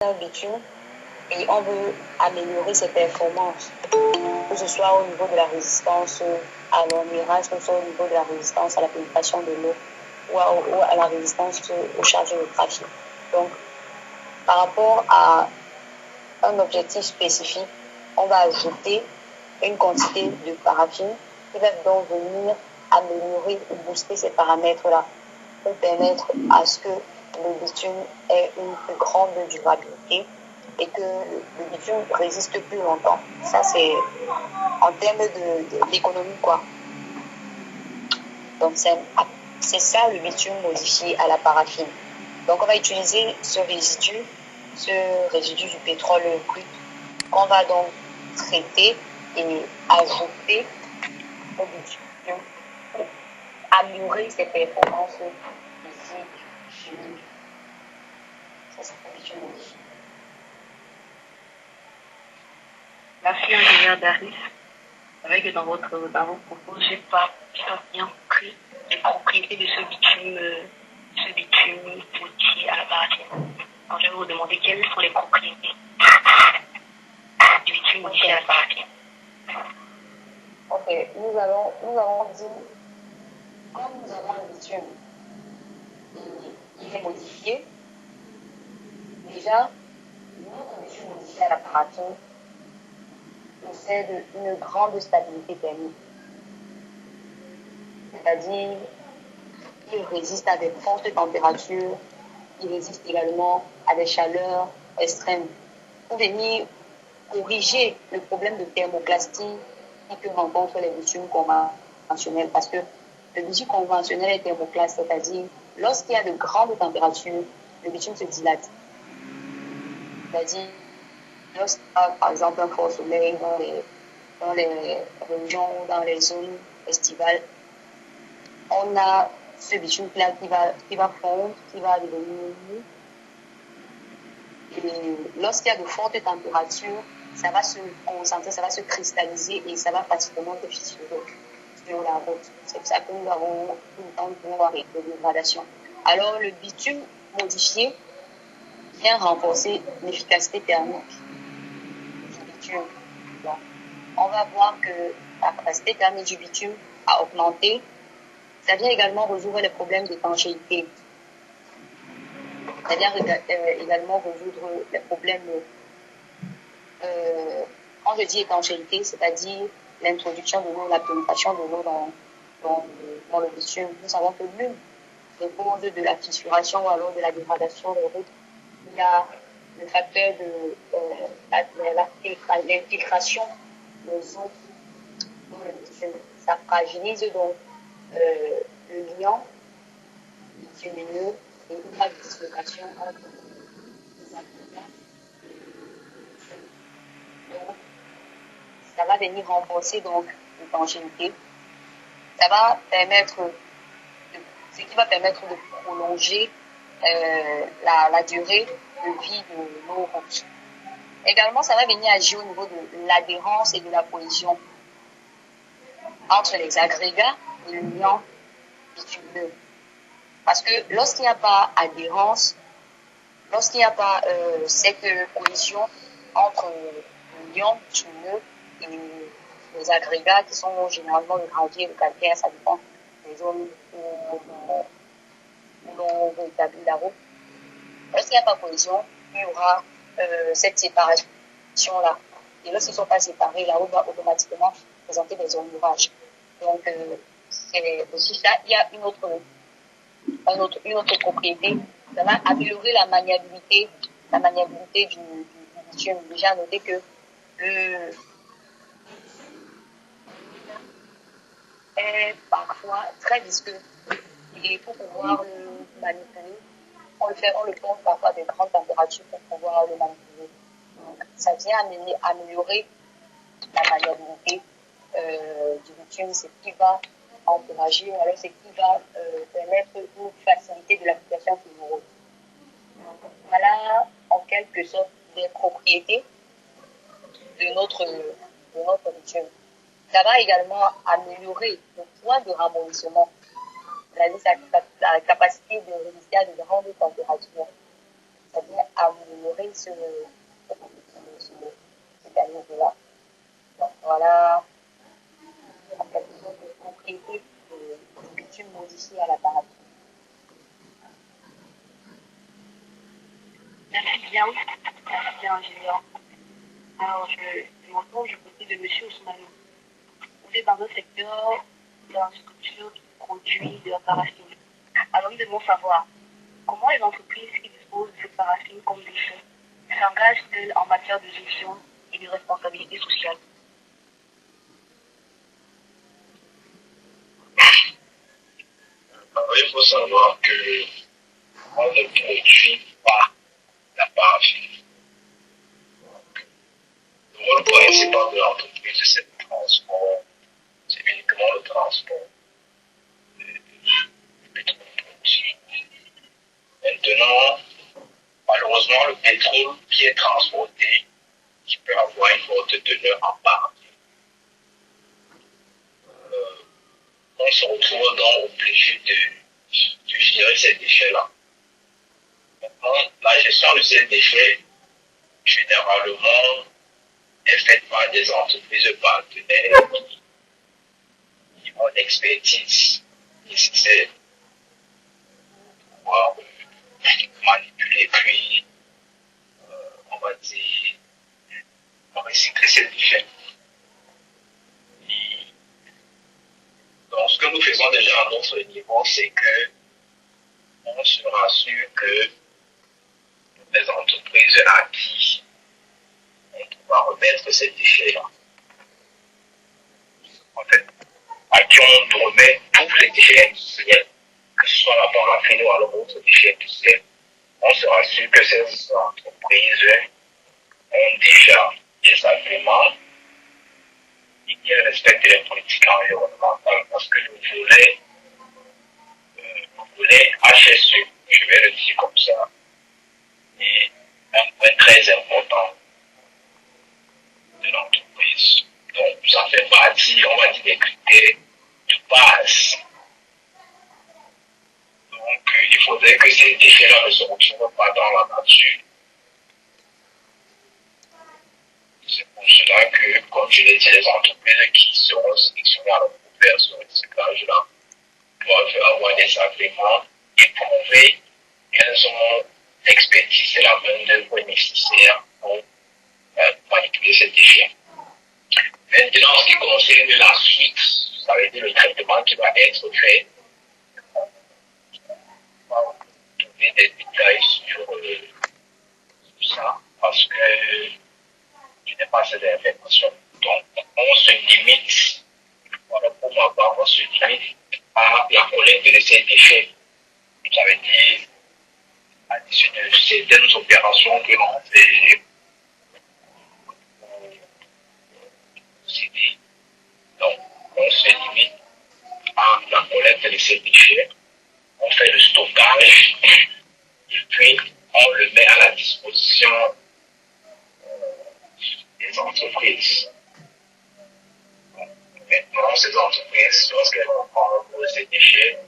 un bitume et on veut améliorer ses performances, que ce soit au niveau de la résistance à l'ombrage, que ce soit au niveau de la résistance à la pénétration de l'eau ou à la résistance aux charges de trafic. Donc, par rapport à un objectif spécifique, on va ajouter une quantité de paraffine qui va donc venir améliorer ou booster ces paramètres-là pour permettre à ce que le bitume ait une plus grande durabilité et que le bitume résiste plus longtemps. Ça, c'est en termes d'économie, quoi. Donc, c'est ça le bitume modifié à la paraffine. Donc, on va utiliser ce résidu du pétrole brut qu'on va donc traiter et ajouter au bitume pour améliorer ses performances physiques, chimiques. Ça, c'est le bitume modifié. Merci, ingénieur Daris. C'est vrai que dans vos propos, je n'ai pas bien compris les propriétés de ce bitume modifié à la paraffine. Alors, je vais vous demander quelles sont les propriétés du bitume modifié à la paraffine. Ok, nous allons dire, quand nous avons un bitume qui est modifié, déjà, notre bitume modifié à la paraffine possède une grande stabilité thermique. C'est-à-dire qu'il résiste à des fortes températures, il résiste également à des chaleurs extrêmes. Pour venir corriger le problème de thermoplastie que rencontrent les bitumes conventionnels, parce que le bitume conventionnel est thermoclaste, c'est-à-dire lorsqu'il y a de grandes températures, le bitume se dilate. C'est-à-dire lorsqu'il y a par exemple un fort soleil dans les régions, dans les zones estivales, on a ce bitume-là qui va fondre, qui va devenir mou. Et lorsqu'il y a de fortes températures, ça va se concentrer, ça va se cristalliser et ça va facilement se fissurer sur la route. C'est pour ça que nous avons tout le temps de voir des dégradations. Alors, le bitume modifié vient renforcer l'efficacité thermique du bitume. Donc, on va voir que la capacité thermique du bitume a augmenté. Ça vient également résoudre les problèmes d'étanchéité. Ça vient également résoudre les problèmes, quand je dis étanchéité, c'est-à-dire l'introduction de l'eau, la pénétration de l'eau dans le bitume. Nous savons que l'une des causes de la fissuration ou alors de la dégradation des routes, il y a le facteur de l'infiltration des eaux dans le bitume. Ça fragilise donc le liant bitumineux et il y a une dislocation entre les ingrédients. Donc, ça va venir renforcer donc l'étanchéité. Ça va permettre ce qui va permettre de prolonger la durée de vie de nos routes. Également, ça va venir agir au niveau de l'adhérence et de la cohésion entre les agrégats et le liant bitumineux. Parce que lorsqu'il n'y a pas adhérence, lorsqu'il n'y a pas cette cohésion entre le liant bitumineux et les agrégats qui sont généralement le gravier, le calcaire, ça dépend des zones où l'on veut établir la route. Lorsqu'il n'y a pas de cohésion, il y aura cette séparation-là. Et lorsqu'ils ne sont pas séparés, la route va automatiquement présenter des ombrages. Donc, c'est aussi ça. Il y a une autre propriété. Ça va améliorer la maniabilité du bitume. Déjà noté que est parfois très visqueux. Et pour pouvoir le manipuler, on le plonge parfois à de grandes températures pour pouvoir le manipuler. Donc, ça vient améliorer la maniabilité du bitume, c'est ce qui va encourager, ou alors c'est ce qui va permettre une facilité de l'application fluorale. Voilà en quelque sorte des propriétés de notre bitume. Ça va également améliorer le point de ramollissement, c'est-à-dire la capacité de résister à de grandes températures. c'est-à-dire améliorer cet animal-là. Donc voilà en quelque sorte les propriétés du bitume modifié à la parafine. Merci bien, ingénieur. Alors, je m'entends du côté de monsieur Ousmane. Vous êtes dans un secteur de la structure qui produit de la paraffine. Alors, nous devons savoir comment les entreprises qui disposent de cette paraffine comme déchet s'engagent-elles en matière de gestion et de responsabilité sociale. Il faut savoir que on ne produit pas la paraffine. Le rôle principal de l'entreprise, c'est le transport. C'est uniquement le transport du pétrole produit. Maintenant, malheureusement, le pétrole qui est transporté, qui peut avoir une forte teneur en paraffine, on se retrouve donc obligé de gérer ces déchets-là. Maintenant, la gestion de ces déchets, généralement, est faite par des entreprises partenaires qui ont l'expertise nécessaire pour pouvoir manipuler, puis, on va dire, recycler ces déchets. Donc, ce que nous faisons déjà à notre niveau, c'est que on se rassure que les entreprises à qui on va remettre ces déchets-là, en fait, à qui on remet tous les déchets industriels, que ce soit la paraffine ou alors autres déchets industriels, on se rassure que ces entreprises ont déjà des agréments et qu'elles respectent les politiques environnementales, parce que le volet HSE, je vais le dire comme ça, est un point très important de l'entreprise. Donc, ça fait partie, on va dire, des critères de base. Donc, il faudrait que ces déchets-là ne se retrouvent pas dans la nature. C'est pour cela que, comme je l'ai dit, les entreprises qui seront sélectionnées à pour faire ce recyclage-là doivent avoir des agréments et prouver qu'elles ont l'expertise et la main-d'œuvre nécessaire pour manipuler ces déchets. Maintenant, en ce qui concerne la suite, ça veut dire le traitement qui va être fait, on va donner des détails sur ça, parce que je n'ai pas cette information. Donc, on se limite, voilà, pour ma part, on se limite à la collecte de ces déchets. Ça veut dire, à l'issue de certaines opérations que l'on fait, donc, on se limite à la collecte de ces déchets, on fait le stockage, et puis on le met à la disposition des entreprises. Donc, maintenant, ces entreprises, lorsqu'elles vont prendre ces déchets,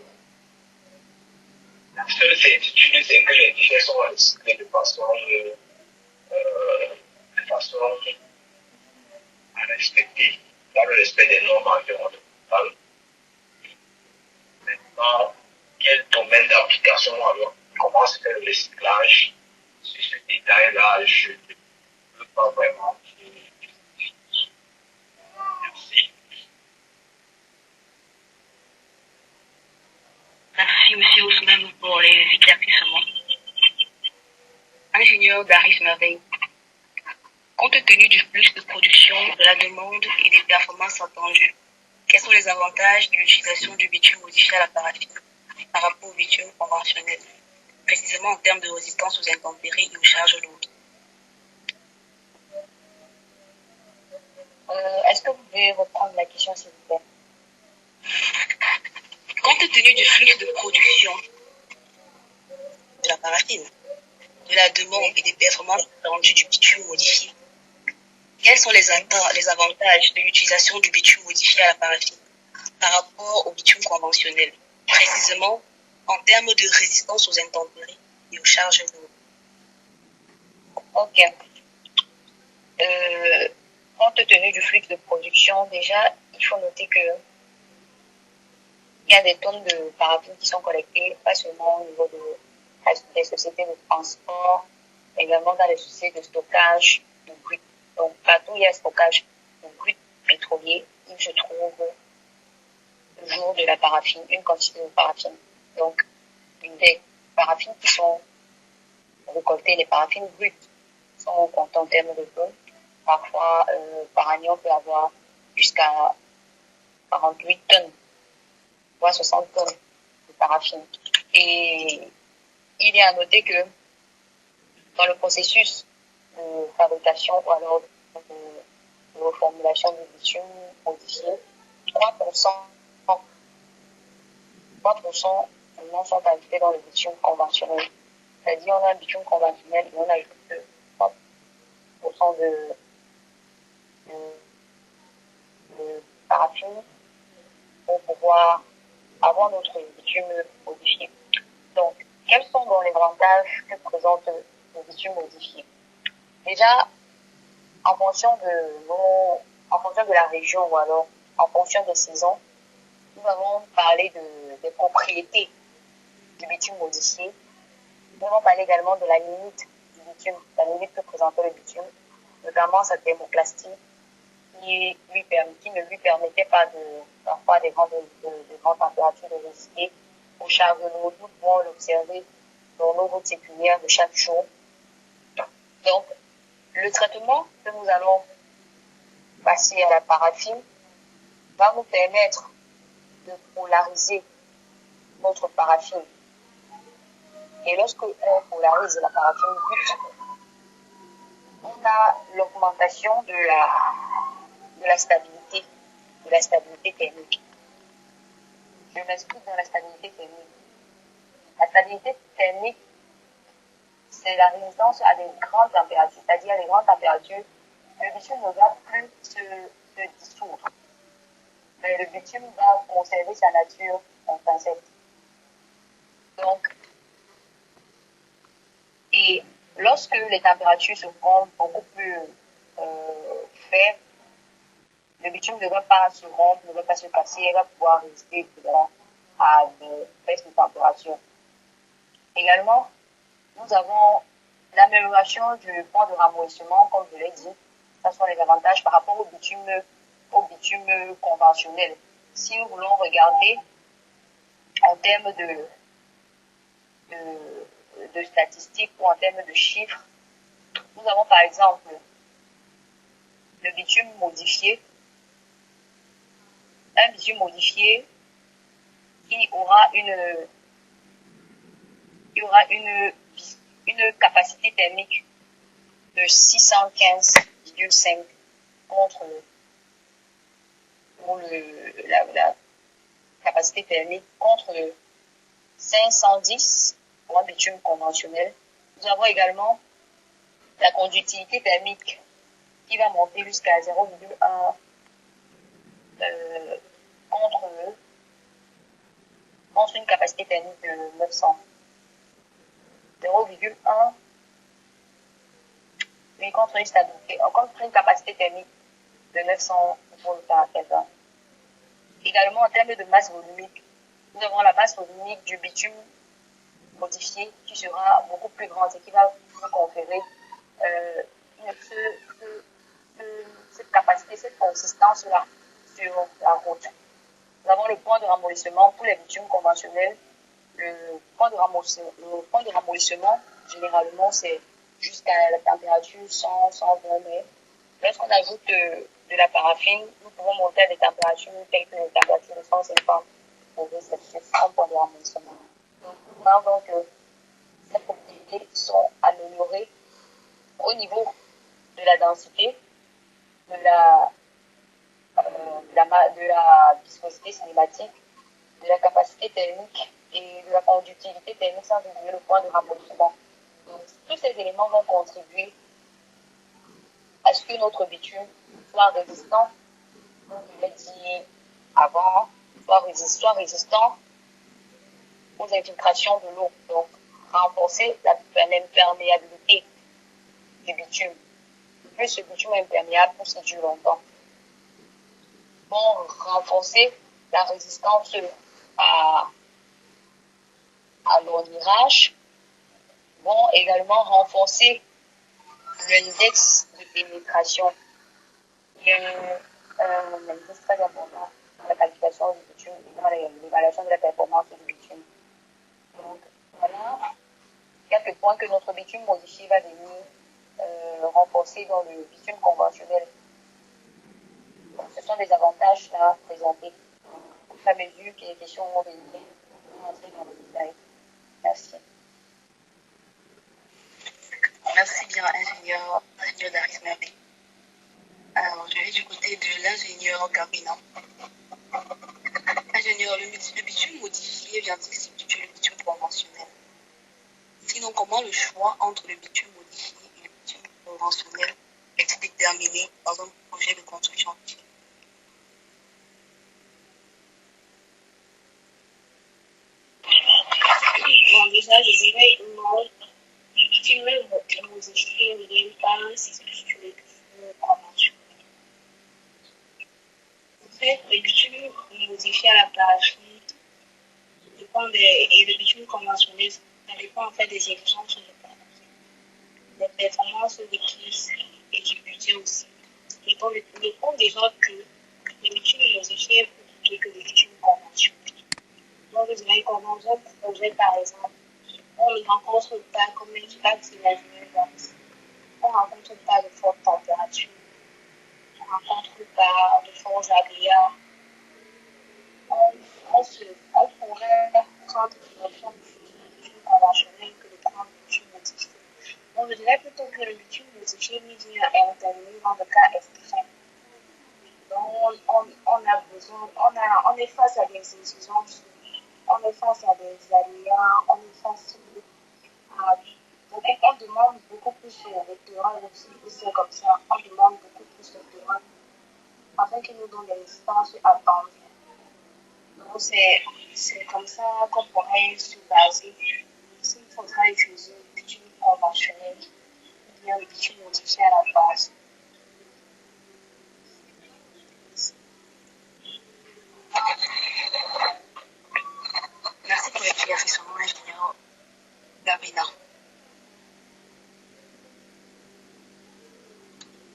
la seule certitude, c'est que les déchets sont recyclés de façon à respecter, dans le respect des normes environnementales. Maintenant, quel domaine d'application, alors, comment se fait le recyclage? Sur ce détail-là, je ne peux pas vraiment dire. Merci. Merci, M. Ousmane, pour les éclaircissements. Ingénieur Daris Merveille. Compte tenu du flux de production, de la demande et des performances attendues, quels sont les avantages de l'utilisation du bitume modifié à la paraffine par rapport au bitume conventionnel, précisément en termes de résistance aux intempéries et aux charges lourdes? Est-ce que vous pouvez reprendre la question, s'il vous plaît? Compte tenu du flux de production de la paraffine, de la demande et des performances attendues du bitume modifié, quels sont les avantages de l'utilisation du bitume modifié à la paraffine par rapport au bitume conventionnel, précisément en termes de résistance aux intempéries et aux charges lourdes? Ok. Compte tenu du flux de production, déjà, il faut noter que il y a des tonnes de paraffine qui sont collectées, pas seulement au niveau des sociétés de transport, mais également dans les sociétés de stockage de brut. Donc, partout où il y a stockage de brut pétrolier, il se trouve toujours de la paraffine, une quantité de paraffine. Donc, des paraffines qui sont récoltées, les paraffines brutes, sont comptées en termes de tonnes. Parfois, par année, on peut avoir jusqu'à 48 tonnes, voire 60 tonnes de paraffine. Et il est à noter que dans le processus de fabrication ou alors de reformulation du bitume modifié, 3% seulement sont ajoutés dans le bitume conventionnel. C'est-à-dire, on a un bitume conventionnel et on ajoute 3% de paraffine pour pouvoir avoir notre bitume modifié. Donc, quels sont donc les avantages que présente le bitume modifié? Déjà, en fonction de la région ou alors en fonction des saisons, nous avons parlé des propriétés du bitume modifié. Nous avons parlé également de la limite du bitume, la limite que présentait le bitume, notamment sa thermoplastie, qui ne lui permettait pas parfois des grandes températures de résister aux charges de l'eau. Nous pouvons l'observer dans nos routes séculaires de chaque jour. Donc, le traitement que nous allons passer à la paraffine va nous permettre de polariser notre paraffine. Et lorsque on polarise la paraffine brute, on a l'augmentation de la stabilité thermique. Je m'explique dans la stabilité thermique. La stabilité thermique, c'est la résistance à des grandes températures, c'est-à-dire à des grandes températures, le bitume ne va plus se dissoudre. Mais le bitume va conserver sa nature intrinsèque. Donc, et lorsque les températures se font beaucoup plus faibles, le bitume ne va pas se rompre, ne va pas se casser, il va pouvoir résister à des baisses de température. Également, nous avons l'amélioration du point de ramollissement, comme je l'ai dit. Ce sont les avantages par rapport au bitume conventionnel. Si nous voulons regarder en termes de statistiques ou en termes de chiffres, nous avons par exemple le bitume modifié, un bitume modifié qui aura une capacité thermique de 615,5 contre la capacité thermique contre 510 pour un bitume conventionnel. Nous avons également la conductivité thermique qui va monter jusqu'à 0,1 contre une capacité thermique de 900. 0,1 mais contre une capacité thermique de 900 volts par Kelvin. Également, en termes de masse volumique, nous avons la masse volumique du bitume modifié qui sera beaucoup plus grande et qui va nous conférer cette capacité, cette consistance-là sur la route. Nous avons le point de ramollissement pour les bitumes conventionnels. Le point de ramollissement, généralement, c'est jusqu'à la température 100, 120 mais lorsqu'on ajoute de la paraffine, nous pouvons monter à des températures telles que les températures de 150 degrés Celsius en point de ramollissement. Donc, nous voyons que ces propriétés sont améliorées au niveau de la densité, de la viscosité cinématique, de la capacité thermique et de la conductivité thermique sans oublier le point de ramollissement. Donc, tous ces éléments vont contribuer à ce que notre bitume soit résistant, comme je l'ai dit avant, soit résistant aux infiltrations de l'eau. Donc, renforcer l'imperméabilité du bitume. Plus ce bitume est imperméable, plus il dure longtemps. Vont renforcer la résistance à l'ornirage, vont également renforcer l'index de pénétration. Il y a un indice très important dans la qualification du bitume et dans l'évaluation de la performance du bitume. Donc, voilà quelques points que notre bitume modifié va venir renforcer dans le bitume conventionnel. Donc, ce sont des avantages à présenter à mesure que les questions vont venir entrer dans le détail. Merci. Merci bien, ingénieur Daris Mervé. Alors, je vais du côté de l'ingénieur Gabina. Ingénieur, le bitume modifié vient-il substituer le bitume conventionnel? Sinon, comment le choix entre le bitume modifié et le bitume conventionnel est déterminé dans un projet de construction? Bon, déjà, je dirais non. Le bitume modifié ne vient pas substituer le bitume conventionnel. En fait, le bitume modifié à la parachute dépend et le bitume conventionnel, ça dépend en fait des exigences sur le terrain, des performances requises et du budget aussi. Mais on répond déjà que le bitume modifié est plus coûteux que le bitume conventionnel. Donc, je dirais qu'en dans un projet, par exemple, on ne rencontre pas, comme l'a dit l'ingénieur, on ne rencontre pas de fortes températures, on ne rencontre pas de forts aléas. On pourrait prendre l'option du bitume conventionnel que de prendre le bitume modifié. Donc, je dirais plutôt que le bitume modifié vient à intervenir dans le cas extrême. Donc, on est face à des exigences, on est face à des aléas, on est face à on demande beaucoup plus le terrain aussi, c'est comme ça, on demande beaucoup plus le terrain afin qu'il nous donne des résistances attendues. Donc, c'est comme ça qu'on pourrait se baser s'il faudra utiliser le bitume conventionnel ou bien le bitume modifié à la base. Merci pour l'éclaircissement, ingénieur Gabina.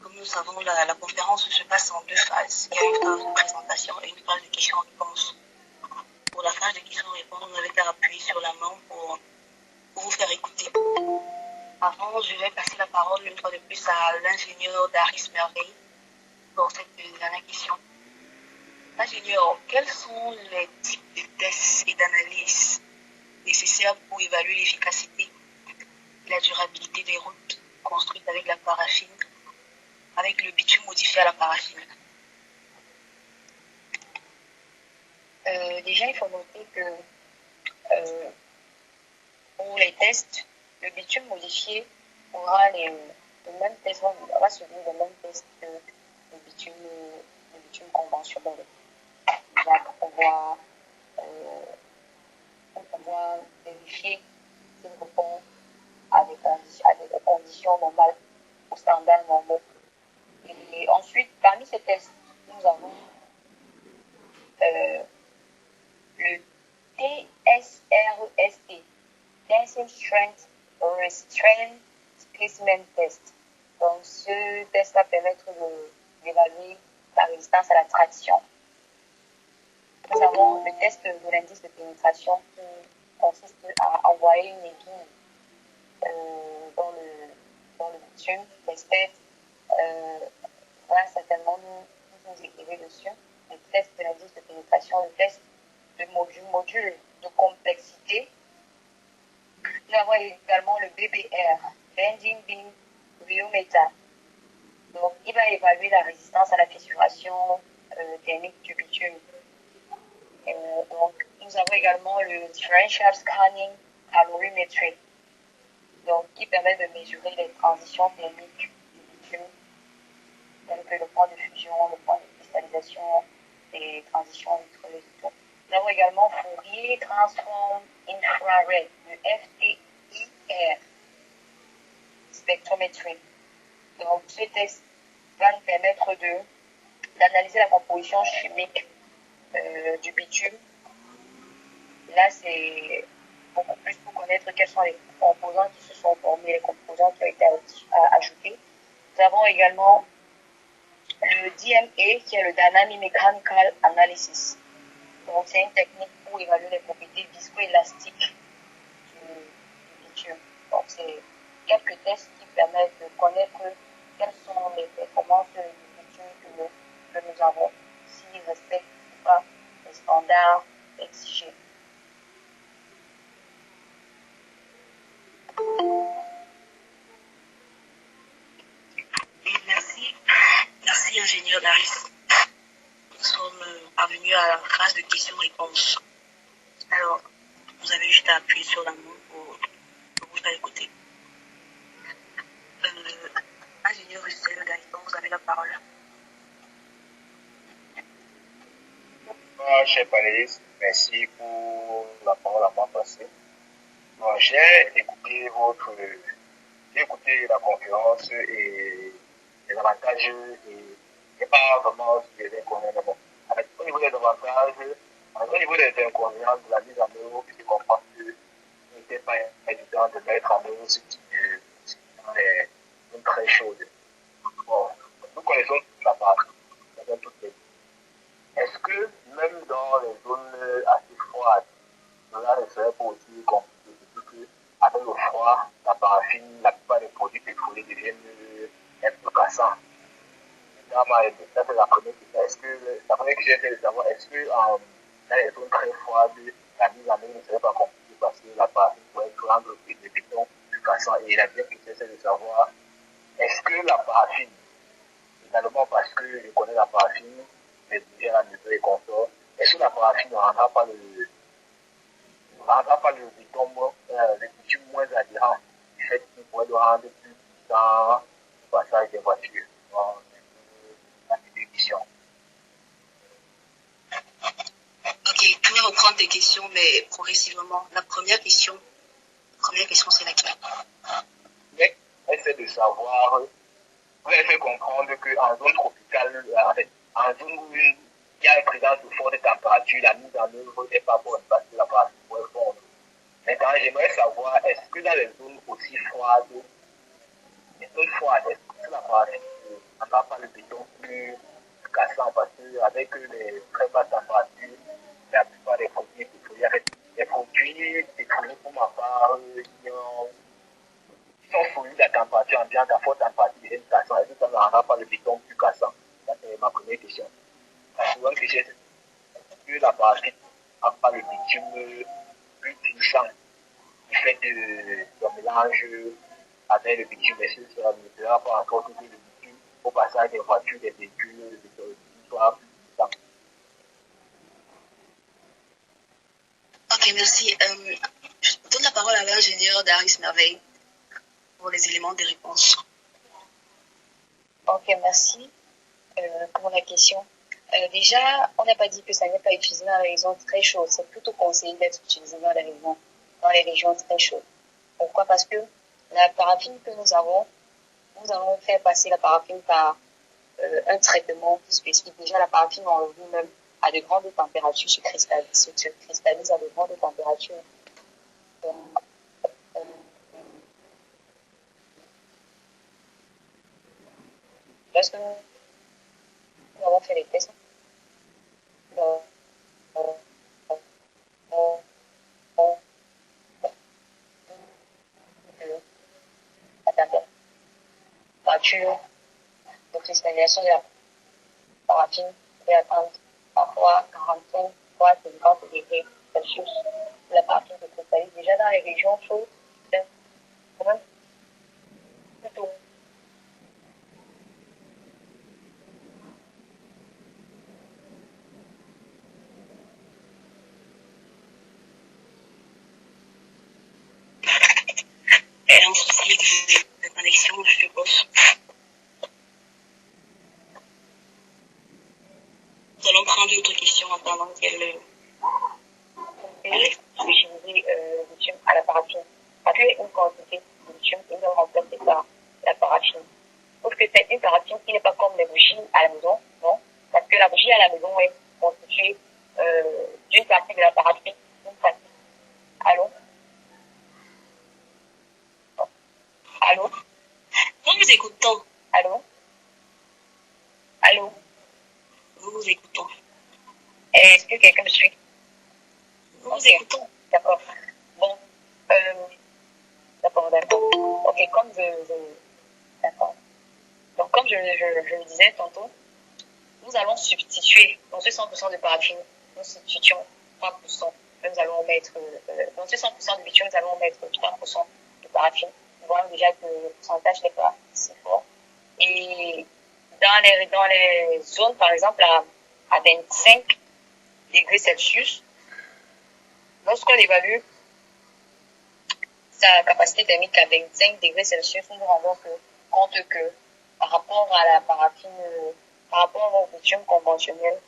Comme nous savons, la conférence se passe en deux phases. Il y a une phase de présentation et une phase de questions-réponses. Pour la phase de questions-réponses, vous n'avez qu'à appuyer sur la main pour vous faire écouter. Avant, je vais passer la parole une fois de plus à l'ingénieur Daris Merveille pour cette dernière question. Ingénieur, quels sont les types de tests et d'analyses nécessaires pour évaluer l'efficacité et la durabilité des routes construites avec la paraffine, avec le bitume modifié à la paraffine? Déjà, il faut noter que pour les tests, le bitume modifié aura le même test, va subir le même test que le bitume conventionnel. On va pouvoir vérifier s'il répond à des conditions normales, aux standards normaux. Et ensuite, parmi ces tests, nous avons le TSREST, Tensile Strength Restraint Specimen Test. Donc, ce test va permettre d'évaluer la résistance à la traction. Nous avons le test de l'indice de pénétration qui consiste à envoyer une aiguille dans le bitume. L'expert va certainement nous éclairer dessus. Le test de l'indice de pénétration, le test de module de complexité. Nous avons également le BBR, Bending Beam Rheometer. Donc, il va évaluer la résistance à la fissuration thermique du bitume. Donc, nous avons également le Differential Scanning Calorimetry, donc, qui permet de mesurer les transitions thermiques du bitume, telles que le point de fusion, le point de cristallisation et transitions nitreuses. Nous avons également Fourier Transform Infrared, le FTIR, Spectrometry. Donc, ce test va nous permettre d'analyser la composition chimique du bitume. Là, c'est beaucoup plus pour connaître quels sont les composants qui se sont formés, les composants qui ont été ajoutés. Nous avons également le DMA, qui est le Dynamic Mechanical Analysis. Donc, c'est une technique pour évaluer les propriétés viscoélastiques du bitume. Donc, c'est quelques tests qui permettent de connaître quelles sont les performances du bitume que nous avons, s'ils respectent ou pas les standards exigés. Merci ingénieur Daris. Nous sommes parvenus à la phase de questions-réponses. Alors, vous avez juste à appuyer sur la main pour vous faire écouter. Ingénieur Russell Gaëtan, vous avez la parole. Chers panélistes, merci pour la parole à moi passée. J'ai écouté la conférence et les avantages et pas vraiment ce que j'ai connu. Au niveau des avantages, au niveau des inconvénients de la mise en œuvre, je comprends que ce n'était pas évident de mettre en œuvre ce type de dans les zones très chaudes. Bon, nous connaissons la partie, nous connaissons toutes les. Est-ce que même dans les zones assez froides, cela ne serait pas aussi compliqué, surtout qu'avec le froid, la paraffine, la plupart des produits pétroliers deviennent un peu cassants. Ça, c'est la première question. La première question, c'est de savoir, est-ce que dans les zones très froides, la mise en œuvre ne serait pas compliquée parce que la paraffine pourrait rendre le béton plus cassant? Et la deuxième question, c'est de savoir, est-ce que la paraffine, également parce que je connais la paraffine, mais bien la mesure et confort, est-ce que la paraffine ne rendra pas le béton, le bitume moins adhérent du fait qu'il pourrait le rendre plus dans le passage des voitures? Ok, tu vas reprendre tes questions, mais progressivement. La première question, c'est laquelle? C'est de savoir, vous avez fait comprendre qu'en zone tropicale, en zone où il y a une présence de forte température, la mise en œuvre n'est pas bonne parce que la partie pourrait fondre. Maintenant, j'aimerais savoir, est-ce que dans les zones aussi froides, est-ce que la partie n'a pas le béton plus cassant parce qu'avec les très basses températures, la plupart des produits pétroliers, les produits pétroliers pour ma part, ils sont soumis à la température ambiante, à forte température, et cassant. Est-ce que ça ne rendra pas le béton plus cassant? Ça, c'est ma première question. La seconde question, c'est est-ce que la partie n'a pas le bitume plus puissant du fait de mélange avec le bitume? Est-ce que ça ne fera pas encore que le bitume au passage des voitures, des véhicules, soit plus puissant? Ok, merci. Je donne la parole à l'ingénieur Daris Merveille pour les éléments de réponse. Ok, merci pour la question. Déjà, on n'a pas dit que ça n'est pas utilisé dans les régions très chaudes. C'est plutôt conseillé d'être utilisé dans les régions très chaudes. Pourquoi? Parce que la paraffine que nous allons faire passer la paraffine par un traitement spécifique. Déjà, la paraffine en lui-même à de grandes températures se cristallise à de grandes températures. Lorsque nous avons fait les tests, la température de cristallisation de la paraffine peut atteindre parfois 45 voire 50 degrés Celsius. La paraffine se cristallise déjà dans les régions chaudes, c'est quand même plutôt. Et un souci de connexion, je suppose. Nous allons prendre une autre question en attendant qu'elle. Et utiliser le bitume à la paraffine. Parce qu'une quantité de bitume est remplacée par la paraffine. Sauf que c'est une paraffine qui n'est pas comme les bougies à la maison, non? Parce que la bougie à la maison est constituée d'une partie de la paraffine, d'une partie. Allô? Allô? Nous vous écoutons. Allô? Allô? Nous vous écoutons. Est-ce que quelqu'un me suit? Nous vous écoutons. D'accord. Bon. D'accord. Ok, comme d'accord. Donc, comme je le disais tantôt, nous allons substituer dans ce 100% de paraffine, nous substituons 3%. Nous allons mettre, dans ce 100% de bitume, nous allons mettre 3% de paraffine. Nous voyons déjà que le pourcentage n'est pas si fort. Et dans les zones, par exemple, à 25 degrés Celsius, lorsqu'on évalue sa capacité thermique à 25 degrés Celsius, nous nous rendons compte que par rapport à la paraffine, par rapport au bitume conventionnel,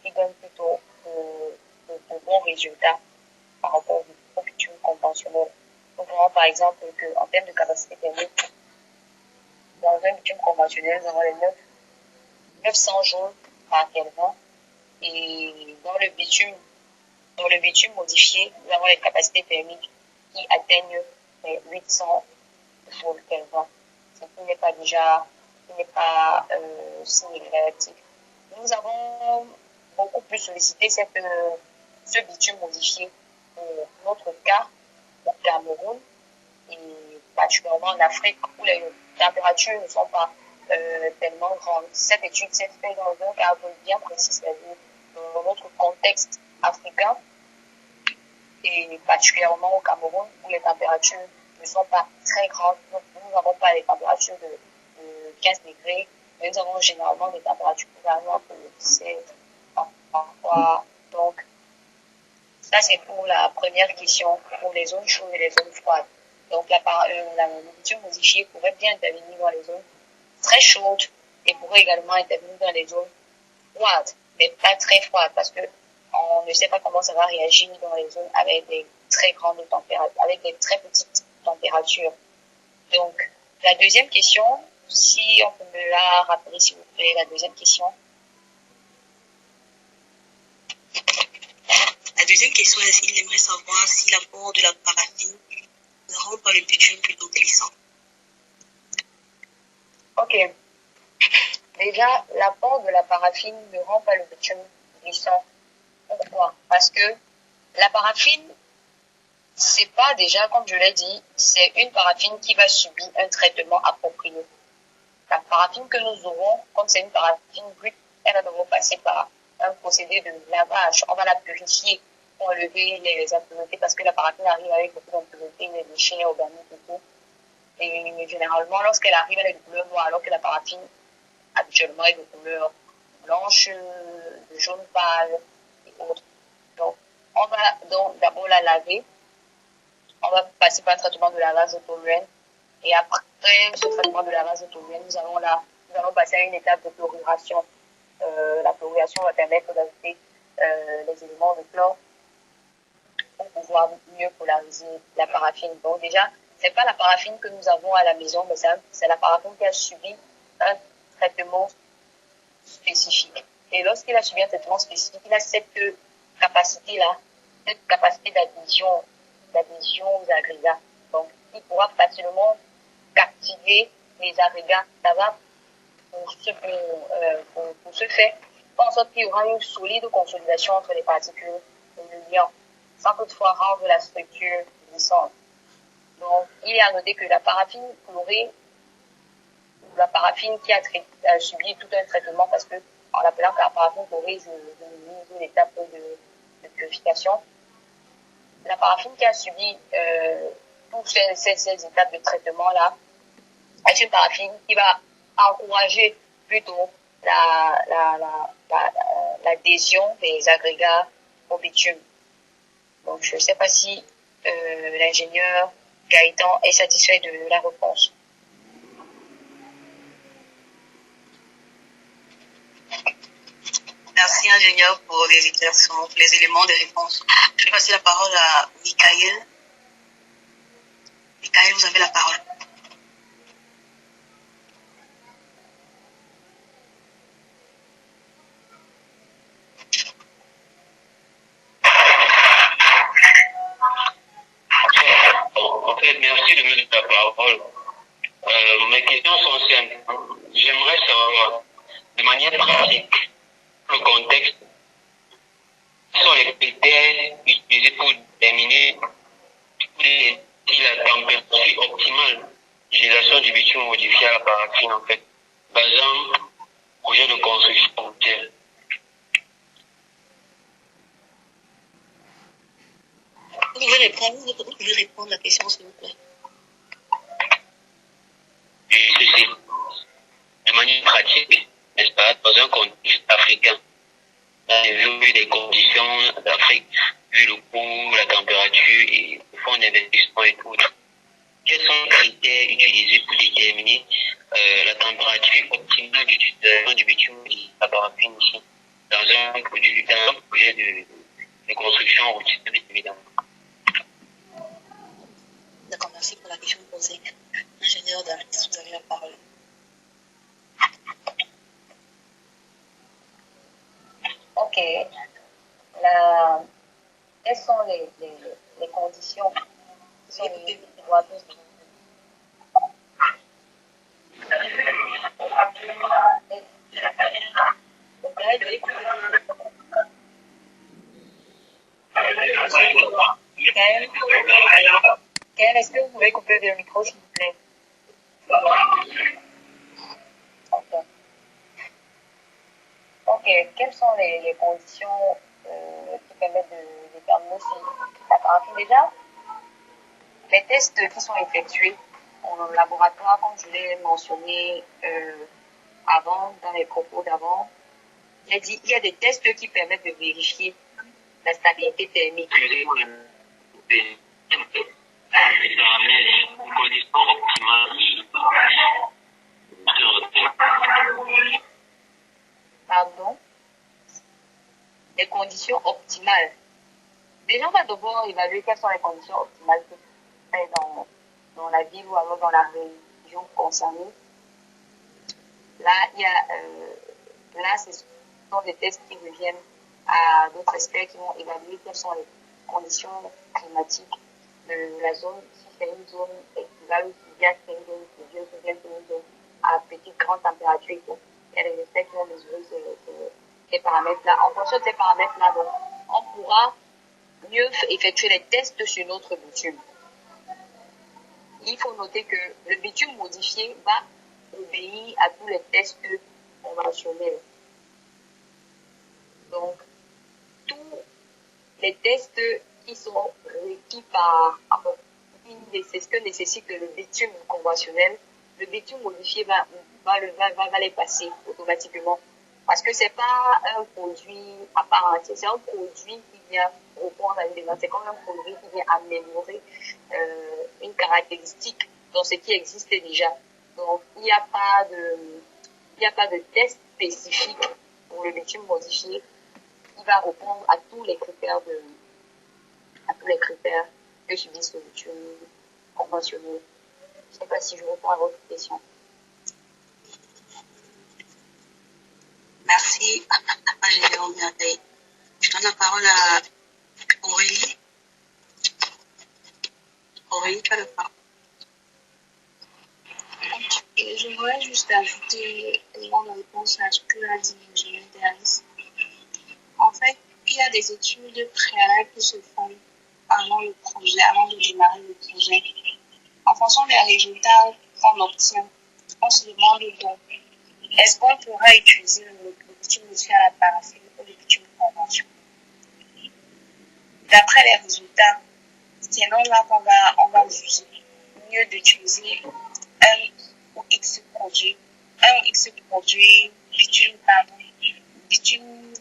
qui donne plutôt de bons résultats par rapport au bitume conventionnel. Nous voyons par exemple qu'en termes de capacité thermique, dans un bitume conventionnel, nous avons les 900 joules par Kelvin. Et dans le bitume modifié, nous avons les capacités thermiques qui atteignent les 800 joules Kelvin. Ce qui n'est pas significatif. Nous avons beaucoup plus sollicité ce bitume modifié pour notre cas au Cameroun et particulièrement en Afrique où les températures ne sont pas tellement grandes. Cette étude s'est faite dans un cadre bien précis, c'est-à-dire dans notre contexte africain et particulièrement au Cameroun où les températures ne sont pas très grandes. Donc, nous n'avons pas les températures de 15 degrés, mais nous avons généralement des températures qui varient entre 17 parfois. Donc, ça c'est pour la première question, pour les zones chaudes et les zones froides. Donc, la bitume modifiée pourrait bien intervenir dans les zones très chaudes et pourrait également intervenir dans les zones froides, mais pas très froides, parce que on ne sait pas comment ça va réagir dans les zones avec des très grandes températures, avec des très petites températures. Donc, la deuxième question, si on peut me la rappeler, s'il vous plaît, la deuxième question. La deuxième question est s'il aimerait savoir si l'apport de la paraffine ne rend pas le bitume plutôt glissant. Ok. Déjà, l'apport de la paraffine ne rend pas le bitume glissant. Pourquoi? Parce que la paraffine, c'est pas déjà, comme je l'ai dit, c'est une paraffine qui va subir un traitement approprié. La paraffine que nous aurons, comme c'est une paraffine brute, elle va devoir passer par un procédé de lavage. On va la purifier pour enlever les impuretés parce que la paraffine arrive avec beaucoup d'impuretés, les déchets organiques et tout. Et généralement, lorsqu'elle arrive, elle est de couleur noire, alors que la paraffine, habituellement, est de couleur blanche, de jaune pâle et autres. Donc, on va donc d'abord la laver. On va passer par un traitement de lavage de toluène. Et après ce traitement de lavage de toluène, nous allons passer à une étape de chloruration. La chloruration va permettre d'ajouter les éléments de chlore pour pouvoir mieux polariser la paraffine. Donc déjà, c'est pas la paraffine que nous avons à la maison, mais c'est la paraffine qui a subi un traitement spécifique. Et lorsqu'il a subi un traitement spécifique, il a cette capacité-là, cette capacité d'adhésion aux agrégats. Donc, il pourra facilement captiver les agrégats. Ça va, pour ce fait, faire en sorte qu'il y aura une solide consolidation entre les particules de liant, sans toutefois rendre la structure glissante. Donc, il est à noter que la paraffine chlorée, la paraffine qui a subi tout un traitement, parce que en l'appelant la paraffine chlorée, je minimise l'étape de purification. La paraffine qui a subi toutes ces étapes de traitement-là est une paraffine qui va encourager plutôt l'adhésion des agrégats au bitume. Donc, je ne sais pas si l'ingénieur Gaëtan est satisfait de la réponse. Merci, ingénieur, pour les éclaircissements, pour les éléments de réponse. Je vais passer la parole à Michael. Michael, vous avez la parole. fait, merci de me donner la parole. Mes questions sont simples. J'aimerais savoir, de manière pratique, le contexte, quels sont les critères utilisés pour déterminer la température optimale d'utilisation du bitume modifié à la paraffine, en fait, basant projet de construction routière. Vous pouvez répondre à la question, s'il vous plaît. Et ceci, de manière pratique, n'est-ce pas, dans un contexte africain, vu des conditions d'Afrique, vu le coût, la température et le fonds d'investissement et tout, quels sont les critères utilisés pour déterminer la température optimale d'utilisation du bitume et la paraffine ici, dans un projet de construction routière, évidemment? D'accord, merci pour la question posée. Ingénieur Daris, vous avez la parole. Ok. Quelles sont les conditions qui sont les Ken, est-ce que vous pouvez couper le micro, s'il vous plaît? Ok. Quelles sont les conditions qui permettent de déterminer si la paraffine déjà? Les tests qui sont effectués en laboratoire, comme je l'ai mentionné avant, dans les propos d'avant, j'ai dit il y a des tests qui permettent de vérifier la stabilité thermique. Pardon? Les conditions optimales. Déjà, on va devoir évaluer quelles sont les conditions optimales dans la ville ou alors dans la région concernée. Là, ce sont des tests qui reviennent à d'autres experts qui vont évaluer quelles sont les conditions climatiques de la zone. Si c'est une zone estivale ou si c'est une zone pluvieuse ou bien c'est une zone à petite grande température et tout, il y a des experts qui vont mesurer ces paramètres-là. En fonction de ces paramètres-là, donc, on pourra mieux effectuer les tests sur notre bitume. Il faut noter que le bitume modifié va obéir à tous les tests conventionnels. Donc, tous les tests qui sont requis c'est ce que nécessite le bitume conventionnel, le bitume modifié va les passer automatiquement. Parce que c'est pas un produit à part entière, c'est un produit qui vient répondre à une demande. C'est comme un produit qui vient améliorer une caractéristique dans ce qui existe déjà. Donc, il n'y a pas de test spécifique pour le bitume modifié qui va répondre à tous les critères que subissent le bitume conventionnel. Je ne sais pas si je réponds à votre question. Merci, ingénieur Merveille. Je donne la parole à Aurélie. Aurélie, tu as la parole. J'aimerais juste ajouter une réponse à ce que a dit l'ingénieur Daris. En fait, il y a des études préalables qui se font avant de démarrer le projet. En fonction des résultats qu'on obtient, on se demande donc, est-ce qu'on pourra utiliser le bitume modifié à la paraffine ou le bitume conventionnel? D'après les résultats, c'est là qu'on va juger mieux d'utiliser un ou X produit, bitume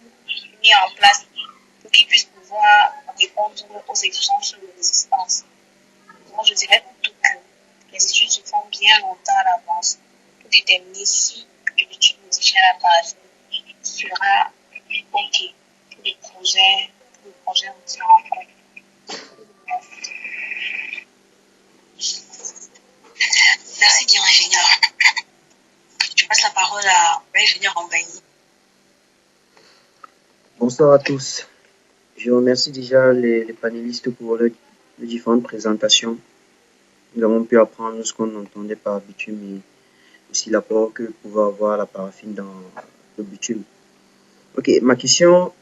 mis en place pour qu'il puisse pouvoir répondre aux exigences de résistance. Donc, je dirais plutôt que les études se font bien longtemps à l'avance pour déterminer si le bitume modifié à la paraffine sera OK pour le projet routier en cours. Merci bien, ingénieur. Je passe la parole à l'ingénieur Ambani. Bonsoir à tous. Je remercie déjà les panélistes pour les différentes présentations. nous avons pu apprendre ce qu'on entendait par bitume et aussi l'apport que pouvait avoir la paraffine dans le bitume. Ok, ma question,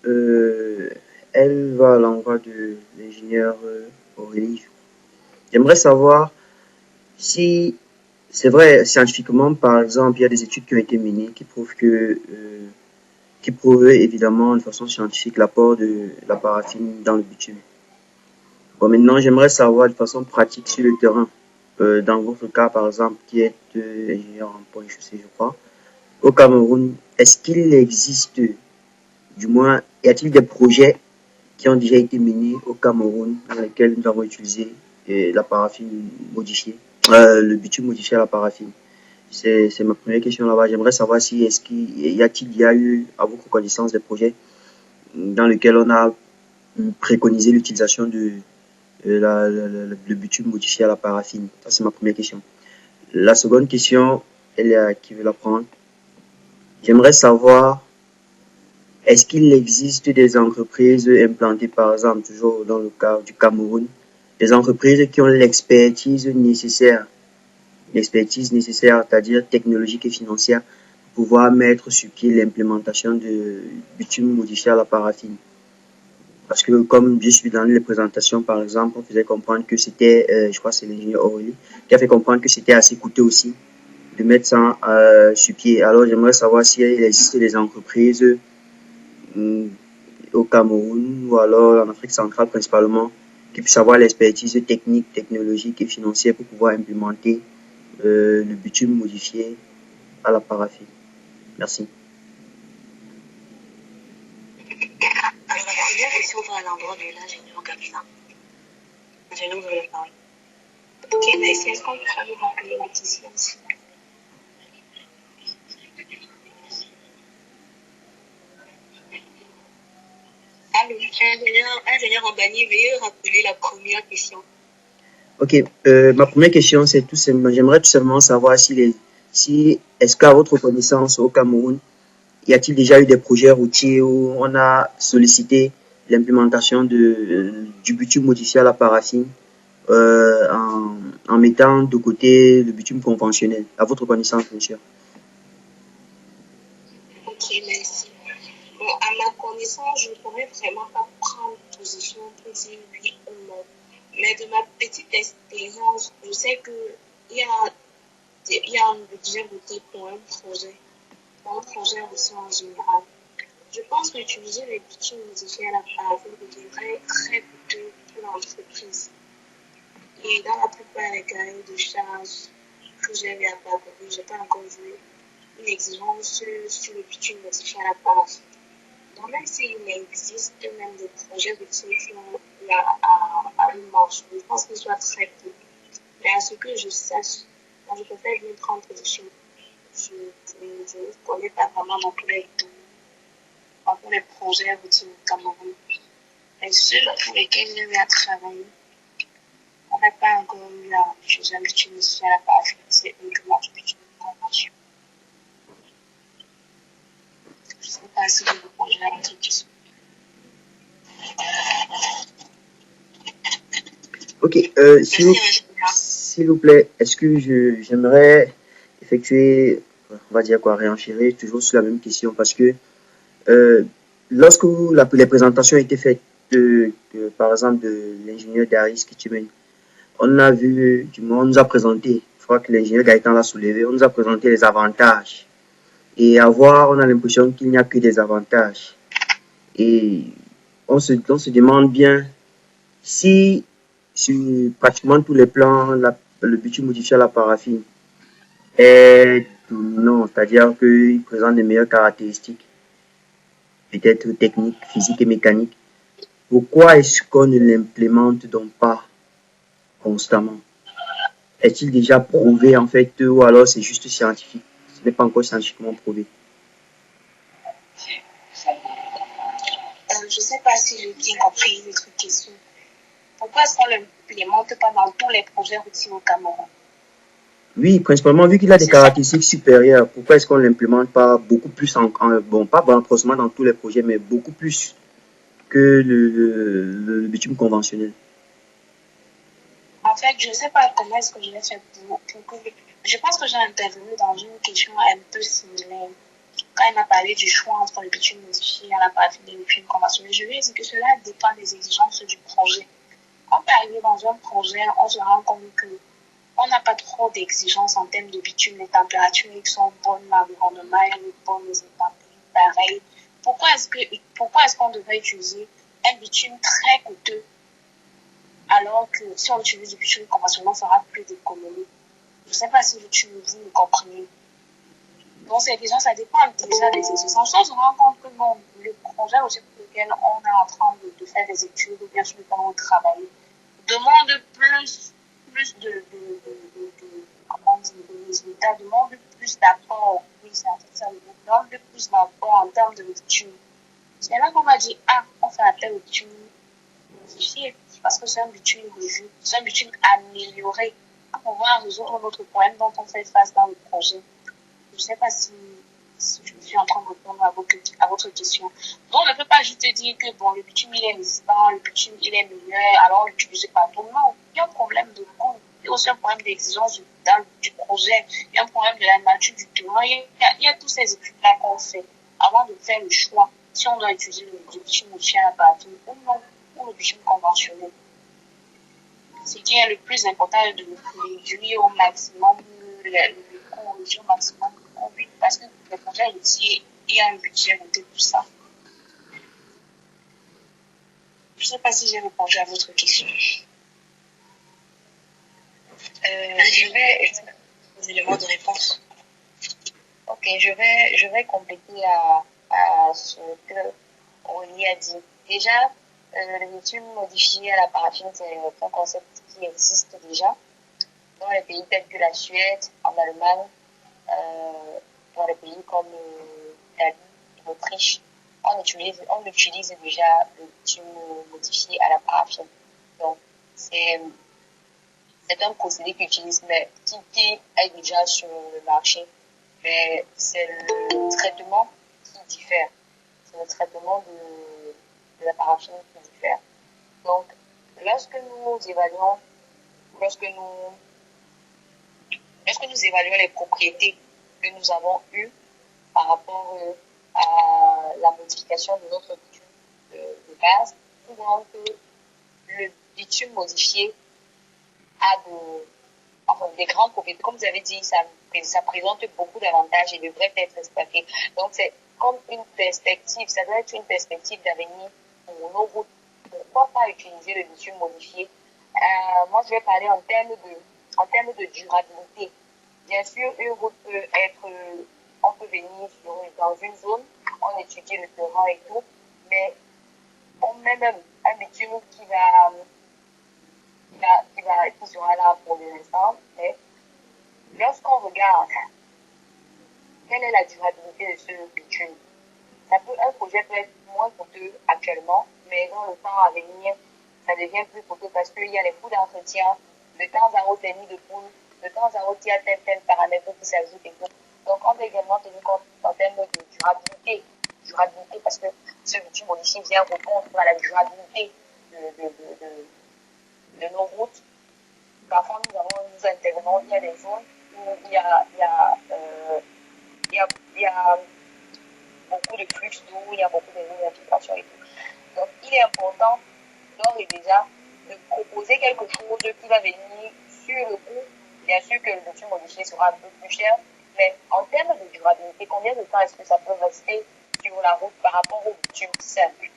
elle va à l'endroit de l'ingénieur Aurélie. J'aimerais savoir si c'est vrai scientifiquement, par exemple, il y a des études qui ont été menées qui prouvent évidemment de façon scientifique l'apport de la paraffine dans le bitume. Bon, maintenant, j'aimerais savoir de façon pratique sur le terrain, dans votre cas, par exemple, qui est ingénieur en pont et chaussée, je crois, au Cameroun, est-ce qu'il existe, du moins, y a-t-il des projets qui ont déjà été menés au Cameroun dans lesquels nous avons utilisé la paraffine modifiée, le bitume modifié à la paraffine? C'est ma première question là-bas. J'aimerais savoir si est-ce qu'il y a eu, à votre connaissance, des projets dans lesquels on a préconisé l'utilisation de le bitume modifié à la paraffine. Ça, c'est ma première question. La seconde question, elle est à qui veut la prendre. J'aimerais savoir, est-ce qu'il existe des entreprises implantées, par exemple, toujours dans le cas du Cameroun, des entreprises qui ont l'expertise nécessaire, c'est-à-dire technologique et financière, pour pouvoir mettre sur pied l'implémentation de bitume modifié à la paraffine? Parce que comme je suis dans les présentations, par exemple, on faisait comprendre que c'était, je crois que c'est l'ingénieur Aurélie, qui a fait comprendre que c'était assez coûteux aussi de mettre ça sur pied. Alors j'aimerais savoir s'il existe des entreprises au Cameroun ou alors en Afrique centrale principalement, qui puissent avoir l'expertise technique, technologique et financière pour pouvoir implémenter le bitume modifié à la paraffine. Merci. Alors, la première question va à l'endroit de l'ingénieur Gabina. L'ingénieur veut le parler. Ok, mais est-ce qu'on peut nous rappeler la question aussi? Allô, ingénieur Ambani, veuillez rappeler la première question. Ok, ma première question, c'est tout simplement, j'aimerais tout simplement savoir est-ce qu'à votre connaissance au Cameroun, y a-t-il déjà eu des projets routiers où on a sollicité l'implémentation du bitume modifié à la paraffine en mettant de côté le bitume conventionnel, à votre connaissance, bien sûr? Ok, merci. Bon, à ma connaissance, je ne pourrais vraiment pas prendre position pour dire oui ou non. Mais de ma petite expérience, je sais qu'il y a un budget voté pour un projet aussi en général. Je pense qu'utiliser les bitumes modifiés à la paraffine deviendrait très coûteux pour l'entreprise. Et dans la plupart des cahiers de charges que j'ai vu à parcourir, je n'ai pas encore vu une exigence sur le bitume modifié à la paraffine. Donc, même s'il existe même des projets de qui ont à une marche, je pense qu'ils soient très peu. Mais à ce que je sache, je préfère lui prendre position. Je ne connais pas vraiment dans tous les projets routiers au Cameroun. Mais ceux pour lesquels j'ai eu à travailler, on n'a pas encore eu à utiliser un bitume modifié à la paraffine. C'est uniquement du bitume convention. Je ne sais pas si vous répondez à votre question. Ok, s'il vous plaît, est-ce que j'aimerais effectuer, on va dire quoi, réenchérir toujours sur la même question, parce que lorsque les présentations étaient faites, par exemple, de l'ingénieur Darius Kitchemen, on a vu, du moins, on nous a présenté, je crois que l'ingénieur Gaëtan l'a soulevé, on nous a présenté les avantages. Et à voir, on a l'impression qu'il n'y a que des avantages. Et on se demande bien si, sur pratiquement tous les plans, le bitume modifié à la paraffine est non, c'est-à-dire qu'il présente les meilleures caractéristiques, peut-être techniques, physiques et mécaniques. Pourquoi est-ce qu'on ne l'implémente donc pas constamment? Est-il déjà prouvé en fait, ou alors c'est juste scientifique? Ce n'est pas encore scientifiquement prouvé. Je ne sais pas si j'ai bien compris votre question. Pourquoi est-ce qu'on ne l'implémente pas dans tous les projets routiers au Cameroun? Oui, principalement vu qu'il a des caractéristiques supérieures, pourquoi est-ce qu'on ne l'implémente pas beaucoup plus, bon, pas forcément dans tous les projets, mais beaucoup plus que le bitume conventionnel? En fait, je ne sais pas comment est-ce que je vais faire pour que... Je pense que j'ai intervenu dans une question un peu similaire. Quand il m'a parlé du choix entre le bitume modifié à la paraffine et le bitume conventionnel, je lui ai dit que cela dépend des exigences du projet. On peut arriver dans un projet, on se rend compte que on n'a pas trop d'exigences en termes de bitume, les températures qui sont bonnes, l'environnement est bon, les intempéries pareil. Pourquoi est-ce qu'on devrait utiliser un bitume très coûteux alors que si on utilise du bitume conventionnel, on fera plus d'économies? Je ne sais pas si vous me comprenez. Donc, c'est déjà, ça dépend déjà des exigences. On se rend compte que non, le projet aussi pour lequel on est en train de faire des études ou bien sur lequel on travaille demande plus comment dire, de résultats, demande plus d'apport. Oui, c'est en fait ça, demande plus d'apport en termes de bitume. C'est là qu'on va dire, ah, on fait appel au bitume modifié parce que c'est un bitume revu, c'est un bitume amélioré pour pouvoir résoudre notre problème dont on fait face dans le projet. Je ne sais pas si je suis en train de répondre à votre question. Donc, on ne peut pas juste dire que bon, le bitume il est résistant, le bitume il est meilleur, alors on l'utilise partout. Non, il y a un problème de coût, il y a aussi un problème d'exigence du projet, il y a un problème de la nature du terrain, il y a tous ces études-là qu'on fait avant de faire le choix si on doit utiliser le bitume modifié à la partie ou non, ou le bitume conventionnel. Ce qui est le plus important est de réduire au maximum le coût, réduire au maximum le coût, parce que le projet routier, il y a un budget monté pour ça. Je ne sais pas si j'ai répondu à votre question. Je vais des éléments de réponse. Ok, je vais compléter à ce que Oli a dit. Déjà, le bitume modifié à la paraffine, c'est un concept qui existe déjà dans les pays tels que la Suède, en Allemagne, dans les pays comme l'Italie, l'Autriche. On utilise déjà le bitume modifié à la paraffine. Donc, c'est un procédé qu'ils utilisent, mais qui est déjà sur le marché. Mais c'est le traitement qui diffère. C'est le traitement de la paraffine qui diffère. Donc, lorsque nous évaluons les propriétés que nous avons eues par rapport à la modification de notre bitume de base, nous voyons que le bitume modifié a des grandes propriétés. Comme vous avez dit, ça présente beaucoup d'avantages et devrait être exploité. Donc, c'est comme une perspective, ça doit être une perspective d'avenir pour nos routes. Pourquoi pas utiliser le bitume modifié? Moi, je vais parler en termes de durabilité. Bien sûr, une route peut être, on peut venir dans une zone, on étudie le terrain et tout, mais on met même un bitume qui sera là pour l'instant, mais lorsqu'on regarde quelle est la durabilité de ce bitume, un projet peut être moins coûteux actuellement, mais dans le temps à venir, ça devient plus coûteux parce qu'il y a les coûts d'entretien, de temps à autre, les nids de poules, de temps à autre, il y a tel paramètre qui s'ajoute et tout. Donc, on doit également tenir compte en termes de durabilité. Durabilité, parce que ce bitume modifié vient répondre à la durabilité de nos routes. Parfois, nous intervenons, il y a des zones où il y a beaucoup de flux d'eau, il y a beaucoup d'infiltration et tout. Donc, il est important, d'ores et déjà, de proposer quelque chose qui va venir sur le coup. Bien sûr que le bitume modifié sera un peu plus cher, mais en termes de durabilité, combien de temps est-ce que ça peut rester sur la route par rapport au bitume simple?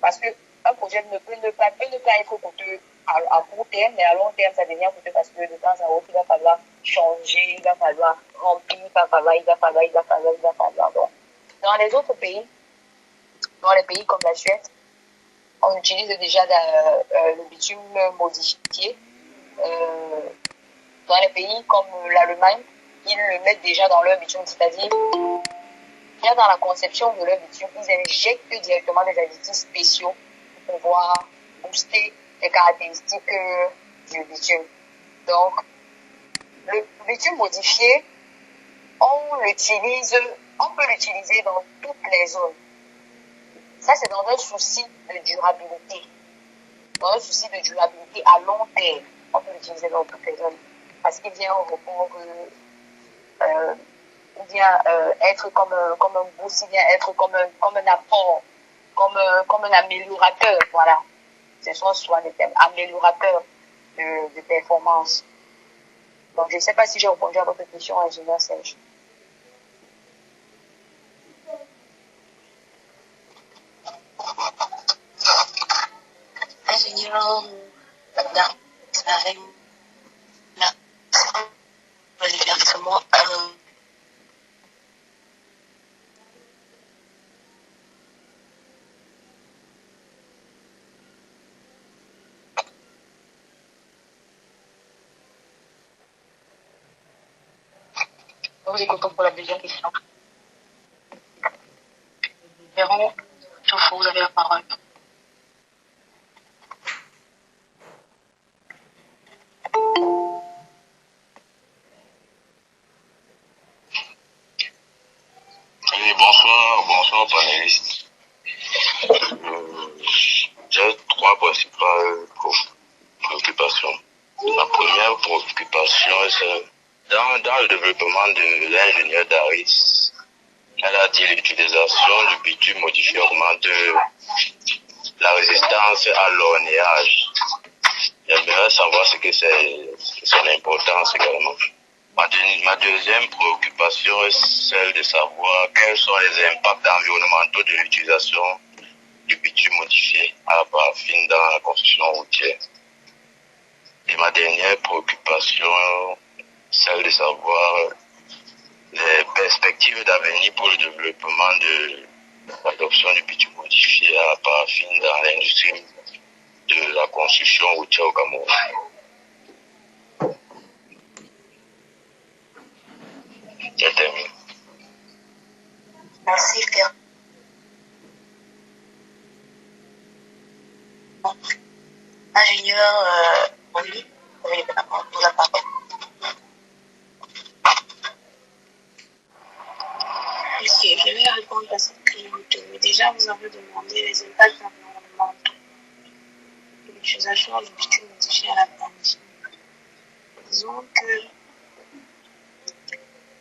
Parce qu'un projet peut ne pas être coûteux à court terme, mais à long terme, ça devient coûteux parce que de temps à autre, il va falloir changer, il va falloir remplir, il va falloir. Donc, dans les autres pays, dans les pays comme la Suède, on utilise déjà le bitume modifié. Dans les pays comme l'Allemagne, ils le mettent déjà dans leur bitume, c'est-à-dire, déjà dans la conception de leur bitume, ils injectent directement des additifs spéciaux pour pouvoir booster les caractéristiques du bitume. Donc, le bitume modifié, on peut l'utiliser dans toutes les zones. Ça, c'est dans un souci de durabilité. Dans un souci de durabilité à long terme. on peut l'utiliser dans toutes les zones. Parce qu'il vient répondre, il vient être comme un boost, il vient être comme un apport, comme un améliorateur, voilà. Ce sont souvent des termes améliorateurs de performance. Donc, je ne sais pas si j'ai répondu à votre question, ingénieur Serge. Ingénieur, l'établissement, nous vous écoutons pour la deuxième question. Véron, vous avez la parole. Oui, bonsoir panélistes. J'ai trois principales préoccupations. La première préoccupation, c'est dans le développement de l'ingénieur Daris. Elle a dit l'utilisation du bitume modifié augmente la résistance à l'ornéage. J'aimerais savoir ce que c'est son importance également. Ma deuxième préoccupation est celle de savoir quels sont les impacts environnementaux de l'utilisation du bitume modifié à la paraffine dans la construction routière. Et ma dernière préoccupation, celle de savoir les perspectives d'avenir pour le développement de l'adoption du bitume modifié à la paraffine dans l'industrie de la construction routière au Cameroun. J'ai terminé. Merci, Pierre. Ingénieur, Henri, vous avez la parole. Ok, je vais répondre à cette priorité. Déjà, vous avez demandé les impacts environnementaux de l'utilisation du bitume modifié à la paraffine. Disons que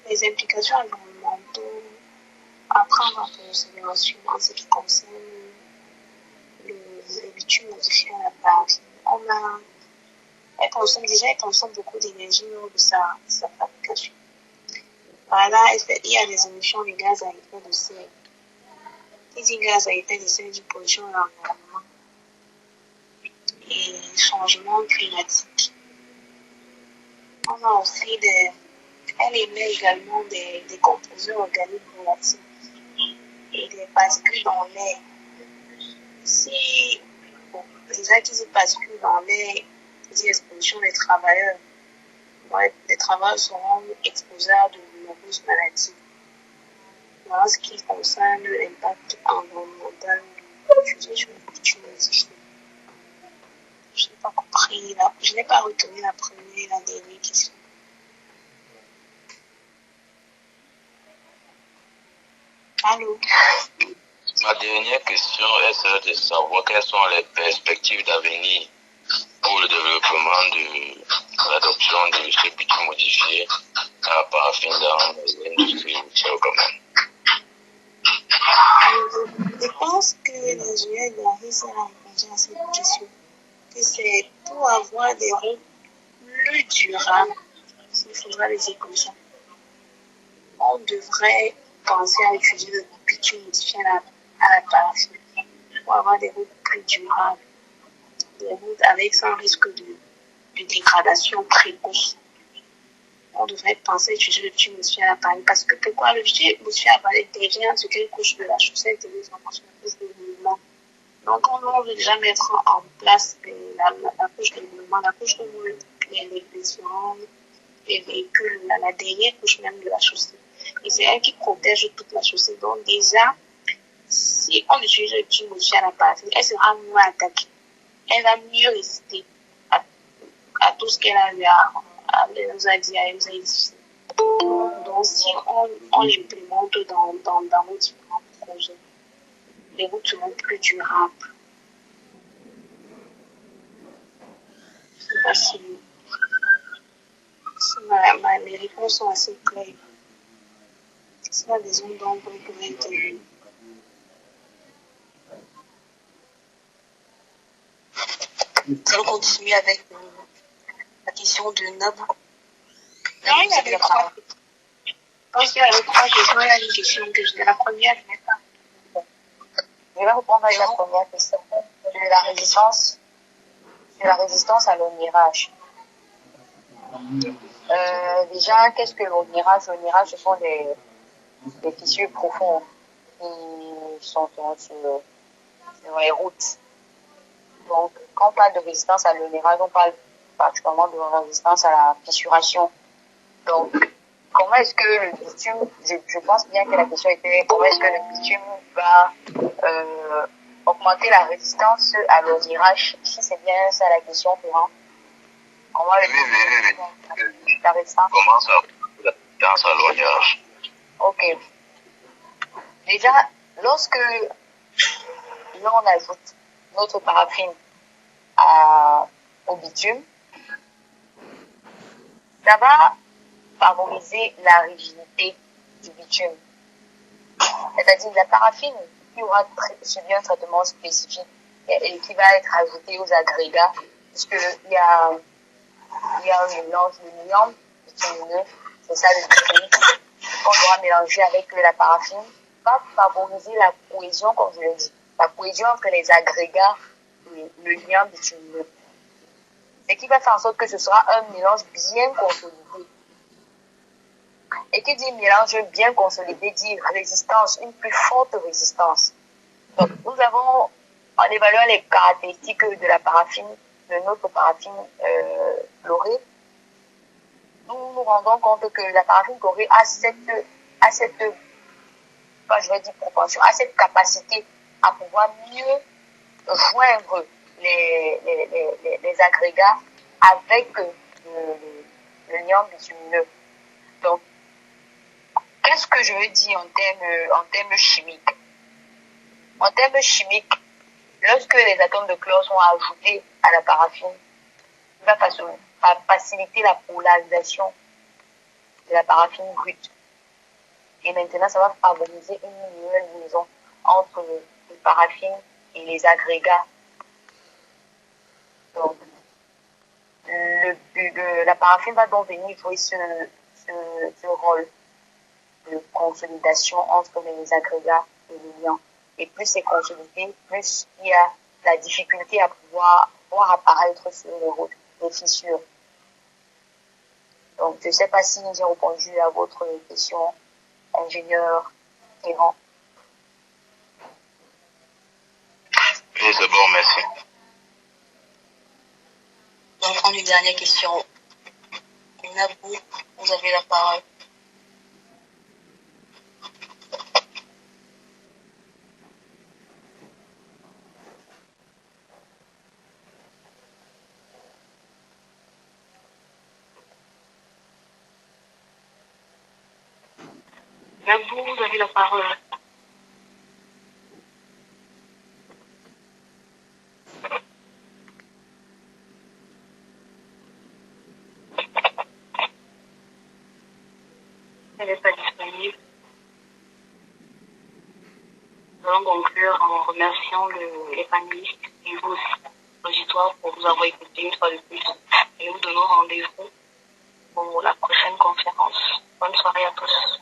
les implications environnementales à prendre en considération en ce qui concerne le bitume modifié à la paraffine. Elle consomme beaucoup d'énergie lors de sa fabrication. Par là, il y a les émissions de gaz à effet de serre. Qui dit gaz à effet de serre dit pollution de l'environnement et changement climatique. On a aussi elle émet également des composés organiques volatiles et des particules dans l'air. Déjà qu'ils aient particules dans l'air, dit exposition des travailleurs. Les travailleurs seront exposés à de nombreuses maladies. Voilà ce qui concerne l'impact environnemental de l'utilisation du bitume modifié. Je n'ai pas compris, je n'ai pas retenu la première et la dernière question. Allô? Ma dernière question est celle de savoir quelles sont les perspectives d'avenir pour le développement de l'adoption de ce bitume modifié à la paraffine dans l'industrie routière au Cameroun. Je pense que l'ingénieur Daris a répondu à cette question. Que c'est pour avoir des routes plus durables, s'il faudra les écologies. On devrait penser à utiliser le bitume modifié à la paraffine pour avoir des routes plus durables, des routes avec sans risque de dégradation précoce. On devrait penser à utiliser le bitume modifié à la paraffine parce que pourquoi le bitume modifié à la paraffine intervient sur quelle couche de la chaussette et les enfants sur la couche de mouvement. Donc, on veut déjà mettre en place la couche de mouvement, la couche de mouvement, les véhicules, la dernière couche même de la chaussée. Et c'est elle qui protège toute la chaussée. Donc, déjà, si on utilise le bitume modifié à la paraffine, elle sera moins attaquée. Elle va mieux résister à tout ce qu'elle nous a dit, à nous a dit. Donc, si on l'implémente dans nos différents projets, les routes seront plus durables. Je sais pas si mes réponses sont assez claires. S'il y a des zones d'ombre, vous pouvez intervenir. Nous allons continuer avec la question de Nabou. Non, il y avait trois. Quand il y avait trois questions, il y a une question que je la première, je n'ai pas. Je vais répondre avec la première question. De la résistance à l'onirage. Déjà, qu'est-ce que l'onirage? L'onirage, ce sont des fissures profondes qui sont sur les routes. Donc, quand on parle de résistance à l'onirage, on parle particulièrement de résistance à la fissuration. Donc, comment est-ce que le bitume, je pense bien que la question était comment est-ce que le bitume va augmenter la résistance à l'onirage, si c'est bien ça la question, Florent. Comment le bitume la résistance? Comment ça la résistance à l'onirage? Ok. Déjà, lorsque l'on ajoute notre paraffine au bitume, ça va favoriser la rigidité du bitume. C'est-à-dire la paraffine qui aura subi un traitement spécifique et qui va être ajoutée aux agrégats, puisqu'il y a un mélange de l'ion bitumineux, c'est ça le bitume, qu'on doit mélanger avec la paraffine, va favoriser la cohésion, comme je l'ai dit, la cohésion entre les agrégats et le lien bitumineux. Ce qui va faire en sorte que ce sera un mélange bien consolidé. Et qui dit mélange bien consolidé dit résistance, une plus forte résistance. Donc, nous avons, en évaluant les caractéristiques de la paraffine, de notre paraffine chlorée, nous nous rendons compte que la paraffine chlorée a cette propension, a cette capacité à pouvoir mieux joindre les agrégats avec le liant bitumineux. Donc, qu'est-ce que je veux dire en termes chimiques? En termes chimiques, lorsque les atomes de chlore sont ajoutés à la paraffine, il va faciliter la polarisation de la paraffine brute. Et maintenant, ça va favoriser une nouvelle liaison entre les paraffines et les agrégats. Donc, la paraffine va donc venir jouer ce rôle de consolidation entre les agrégats et les liants. Et plus c'est consolidé, plus il y a la difficulté à pouvoir voir apparaître sur les routes des fissures. Donc, je ne sais pas si j'ai répondu à votre question, ingénieur Ferrand. Oui, c'est bon, merci. On va prendre une dernière question. Nabou, vous avez la parole. Nabou, vous avez la parole. Elle n'est pas disponible. Nous allons conclure en remerciant les panélistes et vous aussi, l'auditoire, pour vous avoir écouté une fois de plus. Et nous donnons rendez-vous pour la prochaine conférence. Bonne soirée à tous.